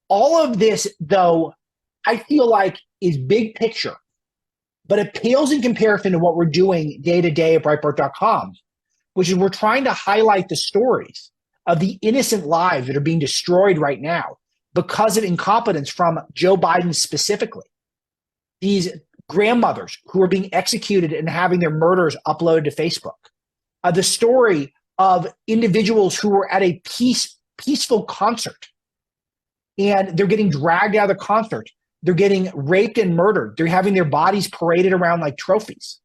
All of this, though, I feel like is big picture, but it pales in comparison to what we're doing day to day at Breitbart.com, which is we're trying to highlight the stories of the innocent lives that are being destroyed right now because of incompetence from Joe Biden specifically. These grandmothers who are being executed and having their murders uploaded to Facebook. The story of individuals who were at a peaceful concert and they're getting dragged out of the concert. They're getting raped and murdered. They're having their bodies paraded around like trophies.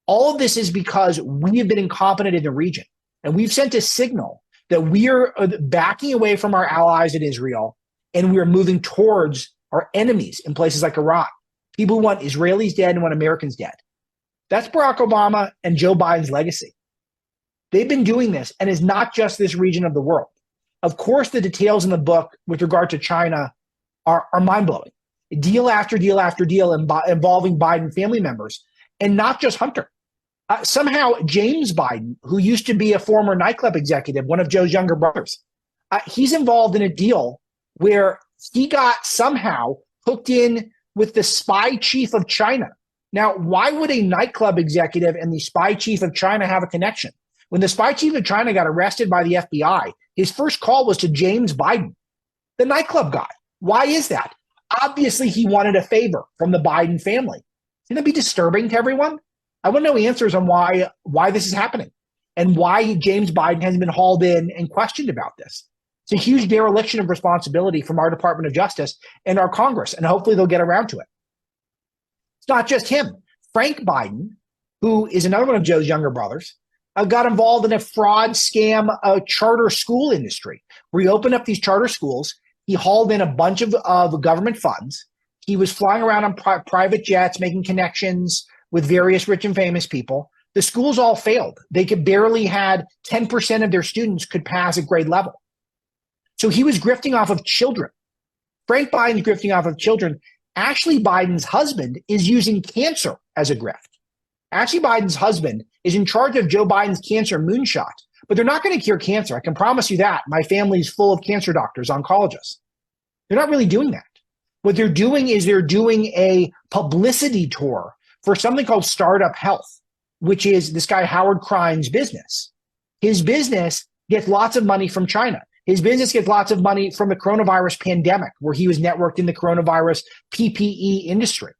All of this is because we have been incompetent in the region. And we've sent a signal that we are backing away from our allies in Israel and we are moving towards our enemies in places like Iran. People who want Israelis dead and want Americans dead. That's Barack Obama and Joe Biden's legacy. They've been doing this, and it's not just this region of the world. Of course, the details in the book with regard to China are mind-blowing. Deal after deal after deal involving Biden family members, and not just Hunter. Somehow, James Biden, who used to be a former nightclub executive, one of Joe's younger brothers, he's involved in a deal where he got somehow hooked in with the spy chief of China. Now, why would a nightclub executive and the spy chief of China have a connection? When the spy chief of China got arrested by the FBI, his first call was to James Biden, the nightclub guy. Why is that? Obviously, he wanted a favor from the Biden family. Shouldn't it be disturbing to everyone? I want to know answers on why this is happening and why James Biden hasn't been hauled in and questioned about this. It's a huge dereliction of responsibility from our Department of Justice and our Congress, and hopefully they'll get around to it. It's not just him. Frank Biden, who is another one of Joe's younger brothers, got involved in a fraud scam charter school industry where he opened up these charter schools. He hauled in a bunch of government funds. He was flying around on private jets, making connections with various rich and famous people. The schools all failed. They could barely had 10% of their students could pass at grade level. So he was grifting off of children. Frank Biden's grifting off of children. Ashley Biden's husband is using cancer as a grift. Ashley Biden's husband is in charge of Joe Biden's cancer moonshot, but they're not going to cure cancer. I can promise you that. My family's full of cancer doctors, oncologists. They're not really doing that. What they're doing is they're doing a publicity tour for something called Startup Health, which is this guy Howard Krine's business. His business gets lots of money from China. His business gets lots of money from the coronavirus pandemic, where he was networked in the coronavirus PPE industry.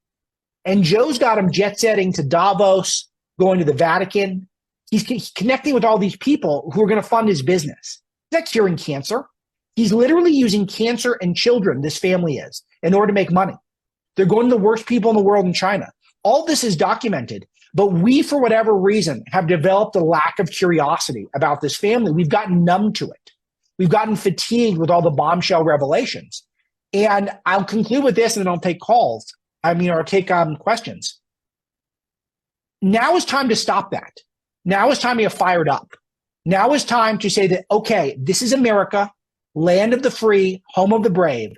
And Joe's got him jet setting to Davos, going to the Vatican. He's connecting with all these people who are going to fund his business. He's not curing cancer. He's literally using cancer and children, this family is, in order to make money. They're going to the worst people in the world in China. All this is documented, but we, for whatever reason, have developed a lack of curiosity about this family. We've gotten numb to it. We've gotten fatigued with all the bombshell revelations. And I'll conclude with this and then I'll take calls. Or take questions. Now is time to stop that. Now is time to get fired up. Now is time to say that, okay, this is America, land of the free, home of the brave,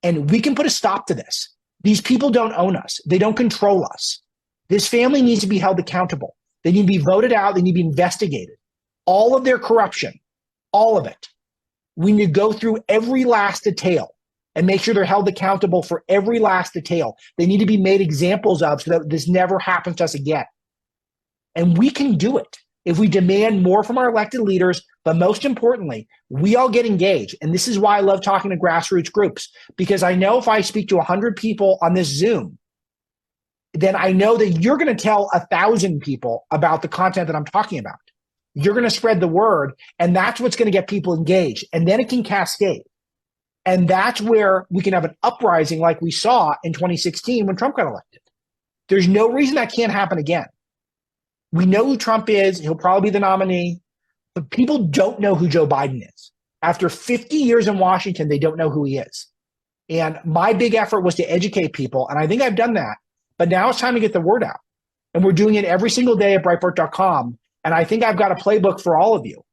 and we can put a stop to this. These people don't own us. They don't control us. This family needs to be held accountable. They need to be voted out. They need to be investigated. All of their corruption, all of it. We need to go through every last detail and make sure they're held accountable for every last detail. They need to be made examples of so that this never happens to us again. And we can do it if we demand more from our elected leaders, but most importantly, we all get engaged. And this is why I love talking to grassroots groups, because I know if I speak to 100 people on this Zoom, then I know that you're going to tell 1,000 people about the content that I'm talking about. You're going to spread the word, and that's what's going to get people engaged. And then it can cascade. And that's where we can have an uprising like we saw in 2016 when Trump got elected. There's no reason that can't happen again. We know who Trump is. He'll probably be the nominee. But people don't know who Joe Biden is. After 50 years in Washington, they don't know who he is. And my big effort was to educate people. And I think I've done that. But now it's time to get the word out. And we're doing it every single day at Breitbart.com. And I think I've got a playbook for all of you.